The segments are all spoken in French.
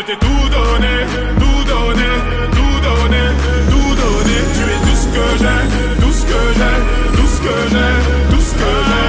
je t'ai tout donné, tout donné, tout donné, tout donné. Tu es tout ce que j'ai, tout ce que j'ai, tout ce que j'ai, tout ce que j'ai.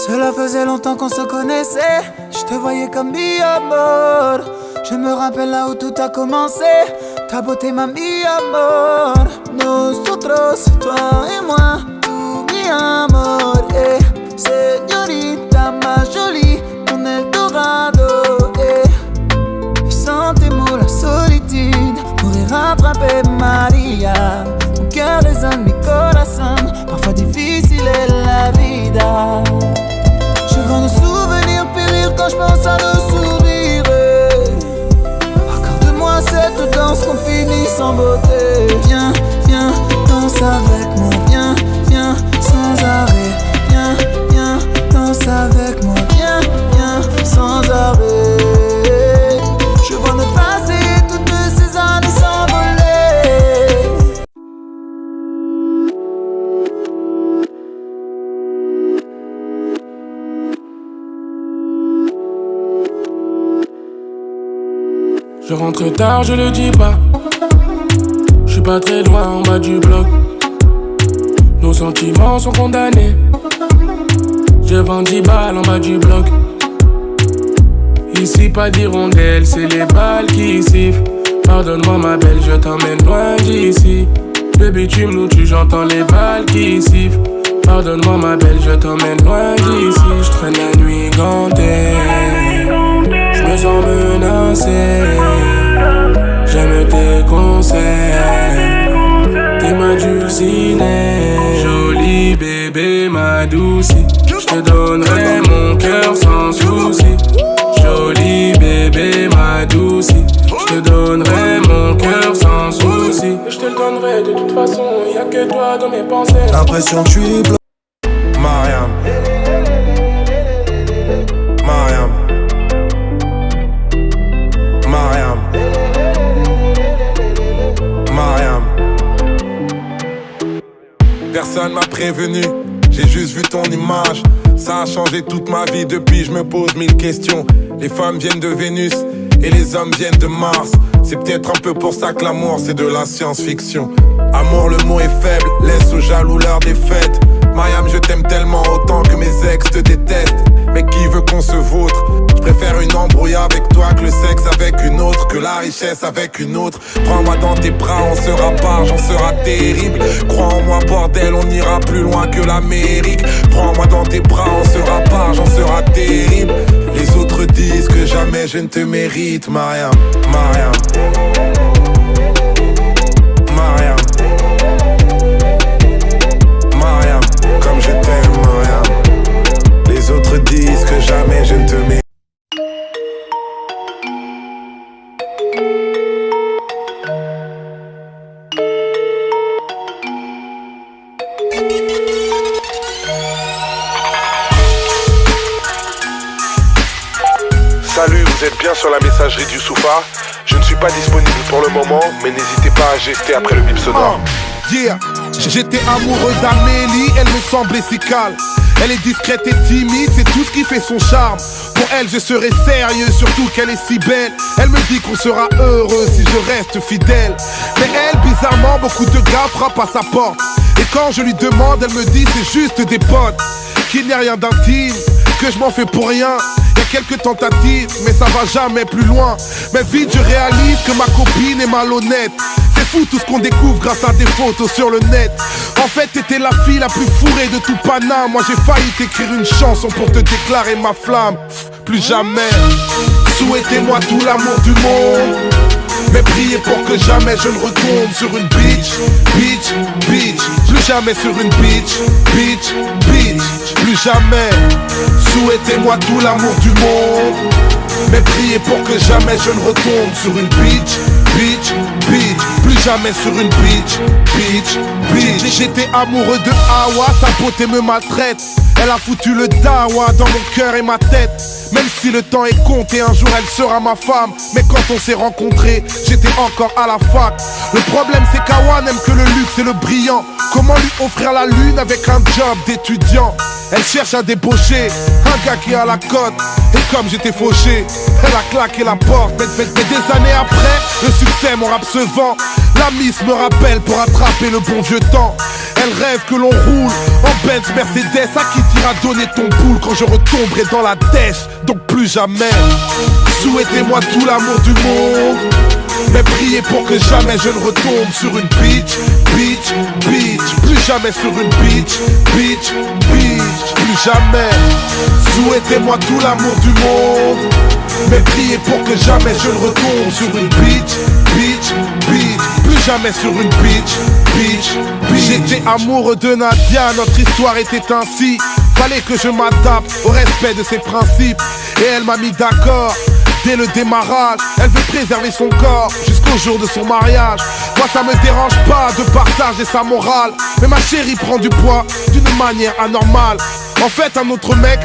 Cela faisait longtemps qu'on se connaissait. Je te voyais comme mi amor. Je me rappelle là où tout a commencé. Ta beauté m'a mi amor. Nosotros, toi et moi, tout mi amor. Señorita más jolie, mon Eldorado. Sentez-moi la solitude pourrait rattraper Maria. Mon cœur résonne, mi corazón. Parfois difficile est la vida. Je vois nos souvenirs périr quand je pense à nos sourires. Accorde-moi cette danse qu'on finit sans beauté. Viens, viens, danse avec moi. Viens, viens, sans arrêt. Viens, viens, danse avec moi. Viens, viens, sans arrêt. Je vois notre passé, toutes ces années s'envoler. Je rentre tard, je le dis pas. Je suis pas très loin en bas du bloc. Nos sentiments sont condamnés. Je vends 10 balles en bas du bloc. Ici pas d'hirondelle, c'est les balles qui sifflent. Pardonne-moi ma belle, je t'emmène loin d'ici. Le bitume nous tue, j'entends les balles qui sifflent. Pardonne-moi ma belle, je t'emmène loin d'ici. Je traîne la nuit gantée. Je me sens menacé. J'aime tes conseils. T'es ma dulcinée. Joli bébé, ma doucie. Je te donnerai mon cœur sans souci. Joli bébé, ma doucie. Je te donnerai mon cœur sans souci. Je te le donnerai de toute façon. Y'a que toi dans mes pensées. L'impression que je suis bloqué. Mariam. Mariam. Mariam. Mariam. Personne m'a prévenu, j'ai juste vu ton image. Ça a changé toute ma vie depuis, je me pose 1000 questions. Les femmes viennent de Vénus et les hommes viennent de Mars. C'est peut-être un peu pour ça que l'amour c'est de la science-fiction. Amour, le mot est faible, laisse aux jaloux leur défaite. Mariam, je t'aime tellement autant que mes ex te détestent. Mais qui veut qu'on se vautre? Je préfère une embrouille avec toi que le sexe avec une autre, que la richesse avec une autre. Prends-moi dans tes bras, on sera pas, j'en sera terrible. Crois en moi bordel, on ira plus loin que l'Amérique. Prends-moi dans tes bras, on sera pas, j'en sera terrible. Les autres disent que jamais je ne te mérite, Mariam, Mariam. Mariam. Mariam, comme je t'aime, Mariam. Les autres disent que jamais je ne te mérite. Salut, vous êtes bien sur la messagerie du Soufa. Je ne suis pas disponible pour le moment, mais n'hésitez pas à gester après le bip sonore. Yeah, j'étais amoureux d'Amélie, elle me semblait si calme. Elle est discrète et timide, c'est tout ce qui fait son charme. Pour elle je serai sérieux, surtout qu'elle est si belle. Elle me dit qu'on sera heureux si je reste fidèle. Mais elle, bizarrement, beaucoup de gars frappent à sa porte. Et quand je lui demande, elle me dit c'est juste des potes. Qu'il n'y a rien d'intime, que je m'en fais pour rien. Y'a quelques tentatives, mais ça va jamais plus loin. Mais vite je réalise que ma copine est malhonnête. C'est fou tout ce qu'on découvre grâce à des photos sur le net. En fait t'étais la fille la plus fourrée de tout Paname. Moi j'ai failli t'écrire une chanson pour te déclarer ma flamme. Plus jamais. Souhaitez-moi tout l'amour du monde, mais priez pour que jamais je ne retombe sur une bitch. Plus jamais sur une bitch. Plus jamais. Souhaitez-moi tout l'amour du monde, mais priez pour que jamais je ne retombe sur une bitch. Plus jamais sur une bitch. J'étais amoureux de Hawa, sa beauté me maltraite. Elle a foutu le dawa dans mon cœur et ma tête. Même si le temps est compté, un jour elle sera ma femme. Mais quand on s'est rencontrés, j'étais encore à la fac. Le problème c'est qu'Hawa n'aime que le luxe et le brillant. Comment lui offrir la lune avec un job d'étudiant? Elle cherche à débaucher un gars qui a la cote. Et comme j'étais fauché, elle a claqué la porte. Mais des années après, le succès mon rap se vend. La miss me rappelle pour attraper le bon vieux temps. Elle rêve que l'on roule en Benz Mercedes. À qui t'iras donner ton boule quand je retomberai dans la dèche? Donc plus jamais. Souhaitez-moi tout l'amour du monde, mais priez pour que jamais je ne retombe sur une bitch. Plus jamais sur une bitch. Plus jamais. Souhaitez-moi tout l'amour du monde, mais priez pour que jamais je ne retombe sur une bitch. Plus jamais sur une bitch. J'étais amoureux de Nadia, notre histoire était ainsi. Fallait que je m'adapte au respect de ses principes, et elle m'a mis d'accord dès le démarrage. Elle veut préserver son corps jusqu'au jour de son mariage. Moi ça me dérange pas de partager sa morale, mais ma chérie prend du poids d'une manière anormale. En fait un autre mec